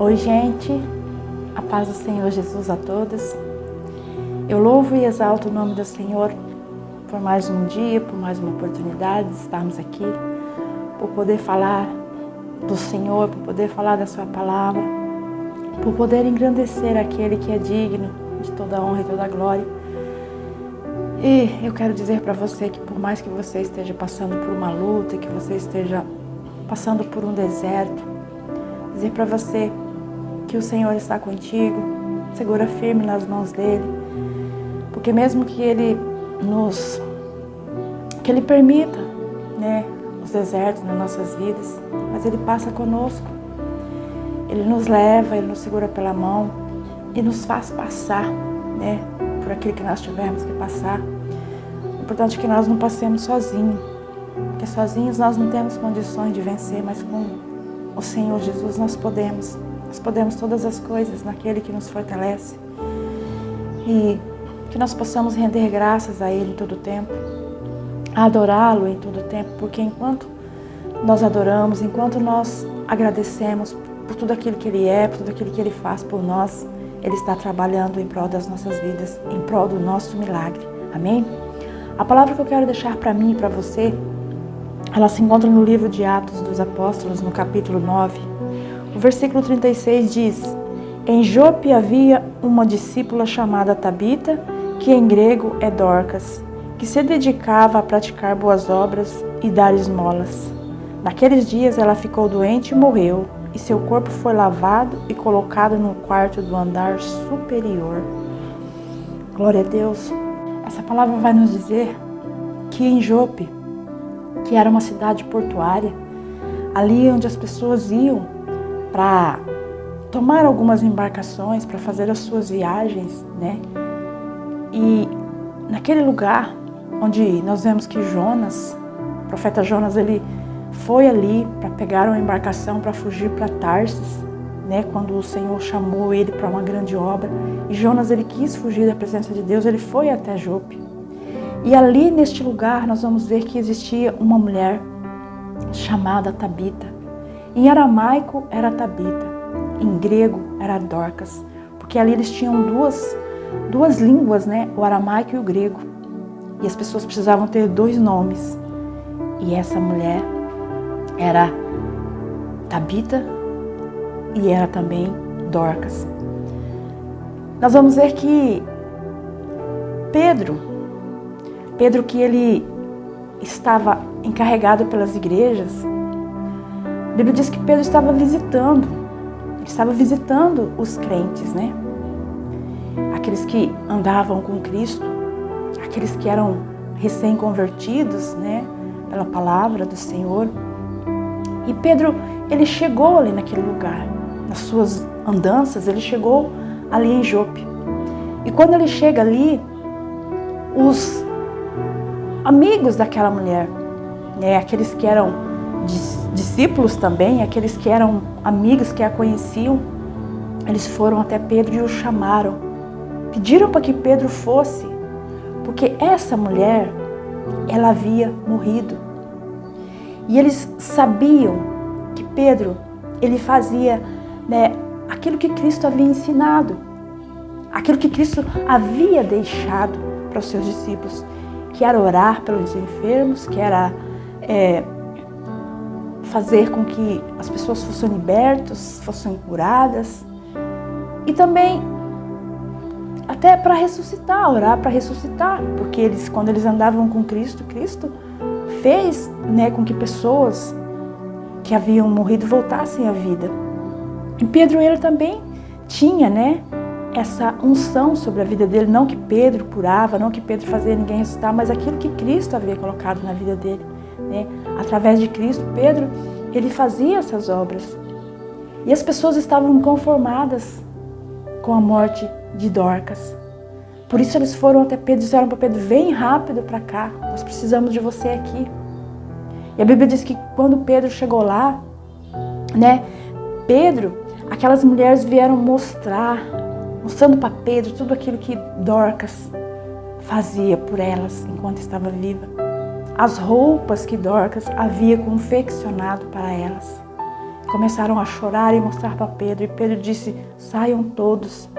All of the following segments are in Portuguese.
Oi, gente, a paz do Senhor Jesus a todos. Eu louvo e exalto o nome do Senhor por mais um dia, por mais uma oportunidade de estarmos aqui, por poder falar do Senhor, por poder falar da sua palavra, por poder engrandecer aquele que é digno de toda honra e toda glória. E eu quero dizer para você que por mais que você esteja passando por uma luta, que você esteja passando por um deserto, dizer para você que o Senhor está contigo, segura firme nas mãos dele, porque mesmo que ele permita, os desertos nas nossas vidas, mas ele passa conosco, ele nos leva, ele nos segura pela mão e nos faz passar, por aquilo que nós tivermos que passar. O importante é que nós não passemos sozinhos, porque sozinhos nós não temos condições de vencer, mas com o Senhor Jesus nós podemos todas as coisas naquele que nos fortalece, e que nós possamos render graças a Ele em todo o tempo, adorá-lo em todo o tempo, porque enquanto nós adoramos, enquanto nós agradecemos por tudo aquilo que Ele é, por tudo aquilo que Ele faz por nós, Ele está trabalhando em prol das nossas vidas, em prol do nosso milagre. Amém? A palavra que eu quero deixar para mim e para você, ela se encontra no livro de Atos dos Apóstolos, no capítulo 9. O versículo 36 diz: Em Jope havia uma discípula chamada Tabita, que em grego é Dorcas, que se dedicava a praticar boas obras e dar esmolas. Naqueles dias ela ficou doente e morreu, e seu corpo foi lavado e colocado no quarto do andar superior. Glória a Deus. Essa palavra vai nos dizer que em Jope, que era uma cidade portuária, ali onde as pessoas iam para tomar algumas embarcações, para fazer as suas viagens, E naquele lugar onde nós vemos que Jonas, o profeta Jonas, ele foi ali para pegar uma embarcação para fugir para Tarsis, quando o Senhor chamou ele para uma grande obra. E Jonas, ele quis fugir da presença de Deus, ele foi até Jope. E ali neste lugar nós vamos ver que existia uma mulher chamada Tabita. Em aramaico era Tabita, em grego era Dorcas, porque ali eles tinham duas línguas, o aramaico e o grego. E as pessoas precisavam ter dois nomes. E essa mulher era Tabita e era também Dorcas. Nós vamos ver que Pedro que ele estava encarregado pelas igrejas, a Bíblia diz que Pedro estava visitando os crentes, aqueles que andavam com Cristo, aqueles que eram recém-convertidos, pela palavra do Senhor. E Pedro, ele chegou ali naquele lugar, nas suas andanças, ele chegou ali em Jope. E quando ele chega ali, os amigos daquela mulher, aqueles que eram discípulos também, aqueles que eram amigos, que a conheciam, eles foram até Pedro e o chamaram. Pediram para que Pedro fosse, porque essa mulher, ela havia morrido. E eles sabiam que Pedro, ele fazia aquilo que Cristo havia ensinado, aquilo que Cristo havia deixado para os seus discípulos, que era orar pelos enfermos, que era fazer com que as pessoas fossem libertas, fossem curadas, e também até para ressuscitar, orar para ressuscitar, porque eles, quando eles andavam com Cristo, Cristo fez com que pessoas que haviam morrido voltassem à vida. E Pedro, ele também tinha essa unção sobre a vida dele, não que Pedro curava, não que Pedro fazia ninguém ressuscitar, mas aquilo que Cristo havia colocado na vida dele. Através de Cristo, Pedro, ele fazia essas obras. E as pessoas estavam inconformadas com a morte de Dorcas. Por isso eles foram até Pedro e disseram para Pedro: vem rápido para cá, nós precisamos de você aqui. E a Bíblia diz que quando Pedro chegou lá, Pedro, aquelas mulheres vieram mostrando para Pedro tudo aquilo que Dorcas fazia por elas enquanto estava viva. As roupas que Dorcas havia confeccionado para elas. começaram a chorar e mostrar para Pedro. E Pedro disse: saiam todos.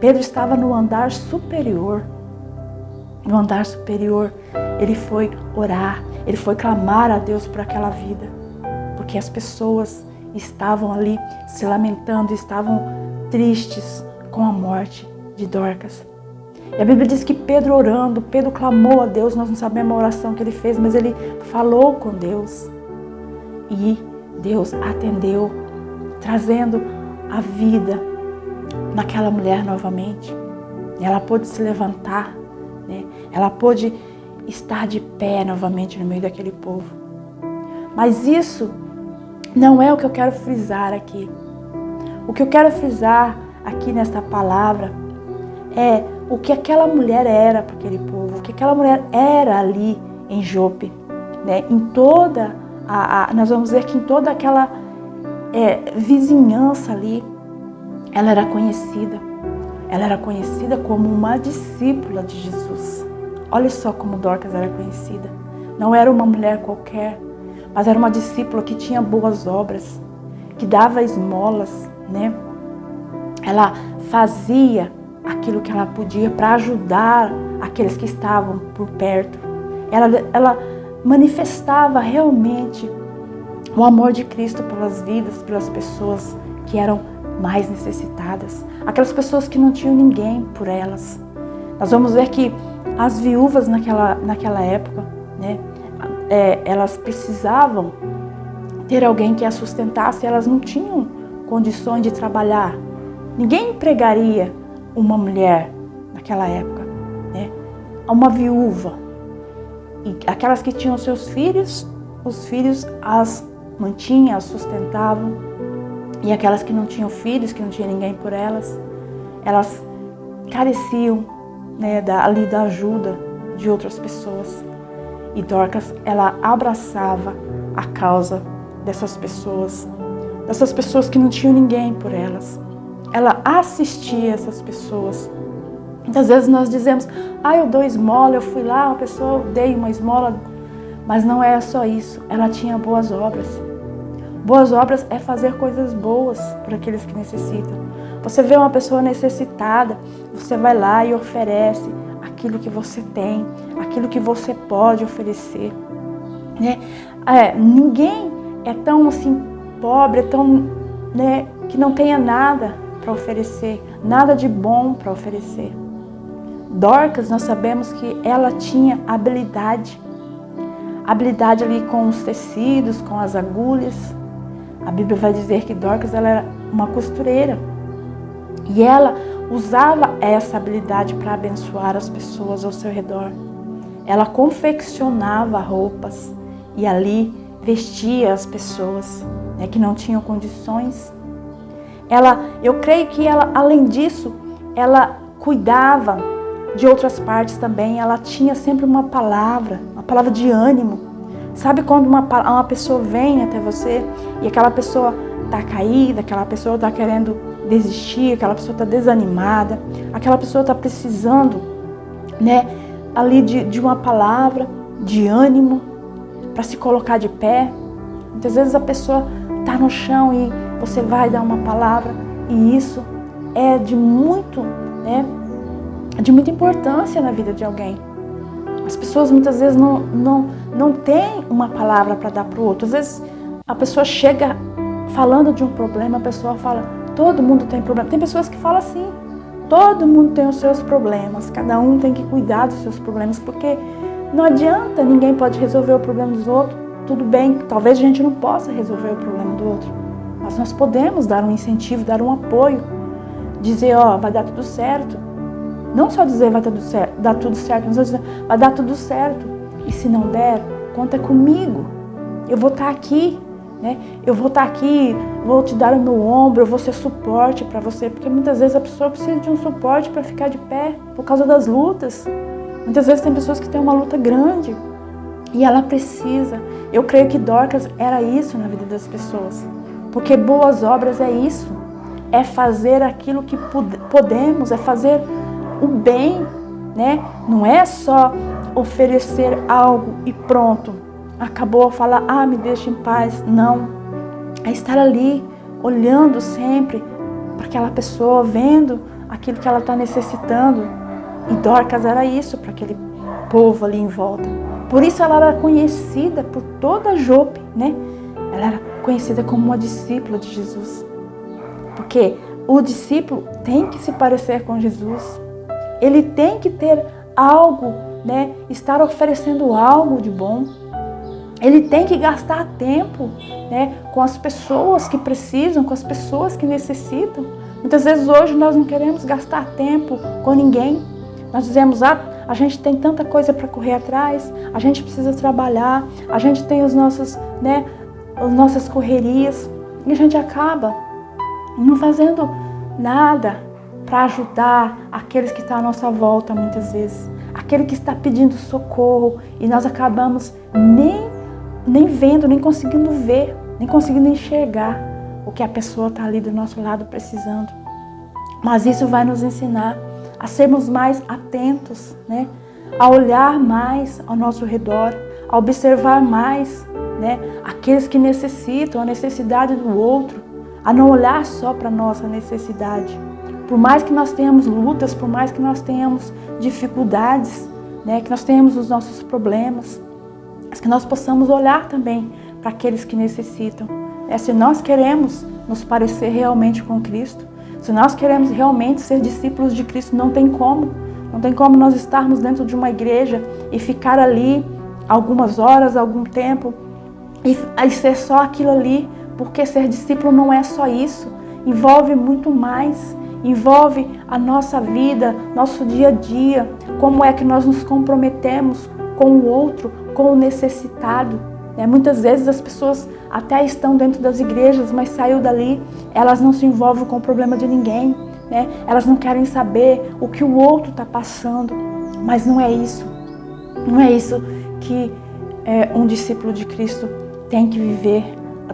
Pedro estava no andar superior. No andar superior, ele foi orar, ele foi clamar a Deus por aquela vida. Porque as pessoas estavam ali se lamentando, estavam tristes com a morte de Dorcas. E a Bíblia diz que Pedro orando, Pedro clamou a Deus. Nós não sabemos a oração que ele fez, mas ele falou com Deus. E Deus atendeu, trazendo a vida naquela mulher novamente. Ela pôde se levantar, né? Ela pôde estar de pé novamente no meio daquele povo. Mas isso não é o que eu quero frisar aqui. O que eu quero frisar aqui nesta palavra é o que aquela mulher era para aquele povo, o que aquela mulher era ali em Jope, né? Em toda nós vamos ver que em toda aquela vizinhança ali, ela era conhecida. Ela era conhecida como uma discípula de Jesus. Olha só como Dorcas era conhecida. Não era uma mulher qualquer, mas era uma discípula que tinha boas obras, que dava esmolas, né? Ela fazia aquilo que ela podia para ajudar aqueles que estavam por perto. Ela manifestava realmente o amor de Cristo pelas vidas, pelas pessoas que eram mais necessitadas, aquelas pessoas que não tinham ninguém por elas. Nós vamos ver que as viúvas naquela época, né, elas precisavam ter alguém que as sustentasse, elas não tinham condições de trabalhar. Ninguém empregaria uma mulher naquela época, né? Uma viúva. E aquelas que tinham seus filhos, os filhos as mantinham, as sustentavam. E aquelas que não tinham filhos, que não tinha ninguém por elas, elas careciam, né, ali da ajuda de outras pessoas. E Dorcas, ela abraçava a causa dessas pessoas que não tinham ninguém por elas. Ela assistia essas pessoas. Muitas vezes nós dizemos: eu dou esmola, eu fui lá, uma pessoa, eu dei uma esmola. Mas não é só isso, ela tinha boas obras. Boas obras é fazer coisas boas para aqueles que necessitam. Você vê uma pessoa necessitada, você vai lá e oferece aquilo que você tem, aquilo que você pode oferecer, né? Ninguém é tão assim pobre, né, que não tenha nada para oferecer, nada de bom para oferecer. Dorcas, nós sabemos que ela tinha habilidade ali com os tecidos, com as agulhas. A Bíblia vai dizer que Dorcas, ela era uma costureira. E ela usava essa habilidade para abençoar as pessoas ao seu redor. Ela confeccionava roupas e ali vestia as pessoas, né, que não tinham condições. Eu creio que ela, além disso, ela cuidava de outras partes também. Ela tinha sempre uma palavra de ânimo. Sabe quando uma pessoa vem até você e aquela pessoa está caída, aquela pessoa está querendo desistir, aquela pessoa está desanimada, aquela pessoa está precisando, né, ali de uma palavra de ânimo para se colocar de pé. Muitas vezes a pessoa está no chão e você vai dar uma palavra, e isso é de muita importância na vida de alguém. As pessoas muitas vezes não têm uma palavra para dar para o outro. Às vezes a pessoa chega falando de um problema, a pessoa fala: todo mundo tem problema. Tem pessoas que falam assim: todo mundo tem os seus problemas, cada um tem que cuidar dos seus problemas, porque não adianta, ninguém pode resolver o problema dos outros. Tudo bem, talvez a gente não possa resolver o problema do outro, mas nós podemos dar um incentivo, dar um apoio, dizer: vai dar tudo certo. Não só dizer vai dar tudo certo, mas dizer: vai dar tudo certo. E se não der, conta comigo. Eu vou estar aqui, né? Eu vou estar aqui, vou te dar o meu ombro, eu vou ser suporte para você. Porque muitas vezes a pessoa precisa de um suporte para ficar de pé, por causa das lutas. Muitas vezes tem pessoas que têm uma luta grande e ela precisa. Eu creio que Dorcas era isso na vida das pessoas. Porque boas obras é isso. É fazer aquilo que podemos, é fazer o bem, né? Não é só oferecer algo e pronto. Acabou, falar: me deixa em paz. Não. É estar ali, olhando sempre para aquela pessoa, vendo aquilo que ela está necessitando. E Dorcas era isso para aquele povo ali em volta. Por isso ela era conhecida por toda Jope, né? Ela era conhecida como uma discípula de Jesus. Porque o discípulo tem que se parecer com Jesus. Ele tem que ter algo, né? Estar oferecendo algo de bom. Ele tem que gastar tempo, né? Com as pessoas que precisam, com as pessoas que necessitam. Muitas vezes hoje nós não queremos gastar tempo com ninguém. Nós dizemos, a gente tem tanta coisa para correr atrás, a gente precisa trabalhar, a gente tem os nossos, né, as nossas correrias, e a gente acaba não fazendo nada para ajudar aqueles que estão à nossa volta muitas vezes, aquele que está pedindo socorro, e nós acabamos nem vendo, nem conseguindo ver, nem conseguindo enxergar o que a pessoa está ali do nosso lado precisando. Mas isso vai nos ensinar a sermos mais atentos, né? A olhar mais ao nosso redor, a observar mais, né, aqueles que necessitam, a necessidade do outro, a não olhar só para a nossa necessidade. Por mais que nós tenhamos lutas, por mais que nós tenhamos dificuldades, né, que nós tenhamos os nossos problemas, mas que nós possamos olhar também para aqueles que necessitam. Se nós queremos nos parecer realmente com Cristo, se nós queremos realmente ser discípulos de Cristo, não tem como nós estarmos dentro de uma igreja e ficar ali algumas horas, algum tempo, e ser só aquilo ali, porque ser discípulo não é só isso, envolve muito mais, envolve a nossa vida, nosso dia a dia, como é que nós nos comprometemos com o outro, com o necessitado. Muitas vezes as pessoas até estão dentro das igrejas, mas saiu dali, elas não se envolvem com o problema de ninguém, né? Elas não querem saber o que o outro está passando, mas não é isso que um discípulo de Cristo tem que viver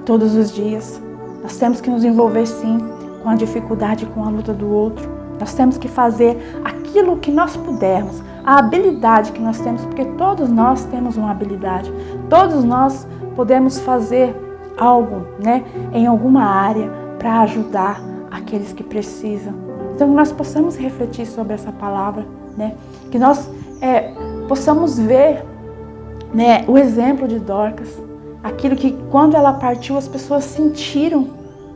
todos os dias. Nós temos que nos envolver sim com a dificuldade, com a luta do outro. Nós temos que fazer aquilo que nós pudermos, a habilidade que nós temos, porque todos nós temos uma habilidade, todos nós podemos fazer algo, né, em alguma área para ajudar aqueles que precisam. Então que nós possamos refletir sobre essa palavra, né, que nós possamos ver, né, o exemplo de Dorcas, aquilo que quando ela partiu as pessoas sentiram,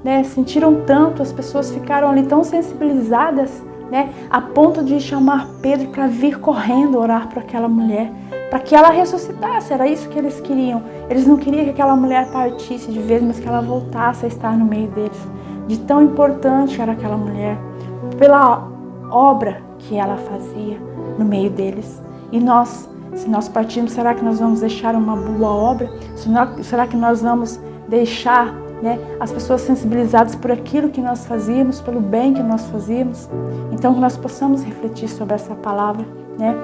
né, sentiram tanto, as pessoas ficaram ali tão sensibilizadas, né, a ponto de chamar Pedro para vir correndo orar para aquela mulher, para que ela ressuscitasse. Era isso que eles queriam. Eles não queriam que aquela mulher partisse de vez, mas que ela voltasse a estar no meio deles. De tão importante era aquela mulher, pela obra que ela fazia no meio deles. E nós, se nós partirmos, será que nós vamos deixar uma boa obra? Será que nós vamos deixar, né, as pessoas sensibilizadas por aquilo que nós fazíamos, pelo bem que nós fazíamos? Então que nós possamos refletir sobre essa palavra, né?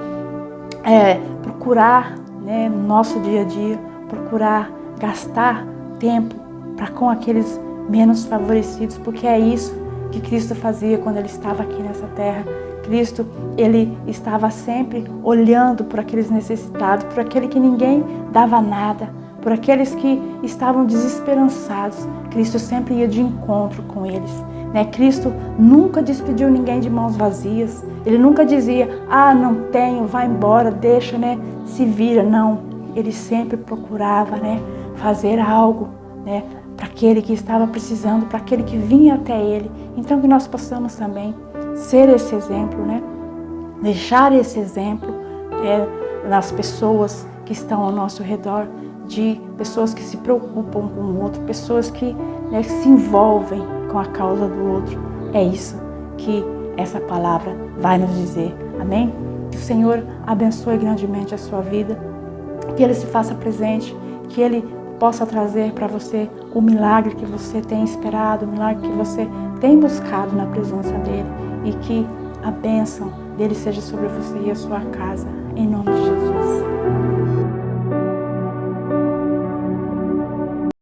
Procurar, né, no nosso dia a dia, procurar gastar tempo para com aqueles menos favorecidos, porque é isso que Cristo fazia quando Ele estava aqui nessa terra. Cristo, Ele estava sempre olhando por aqueles necessitados, por aquele que ninguém dava nada, por aqueles que estavam desesperançados. Cristo sempre ia de encontro com eles, né? Cristo nunca despediu ninguém de mãos vazias. Ele nunca dizia, não tenho, vai embora, deixa, né, se vira. Não, Ele sempre procurava, né, fazer algo, né, para aquele que estava precisando, para aquele que vinha até Ele. Então que nós possamos também ser esse exemplo, né? Deixar esse exemplo nas pessoas que estão ao nosso redor, de pessoas que se preocupam com o outro, pessoas que, né, se envolvem com a causa do outro. É isso que essa palavra vai nos dizer. Amém? Que o Senhor abençoe grandemente a sua vida, que Ele se faça presente, que Ele possa trazer para você o milagre que você tem esperado, o milagre que você tem buscado na presença dEle, e que a bênção dEle seja sobre você e a sua casa, em nome de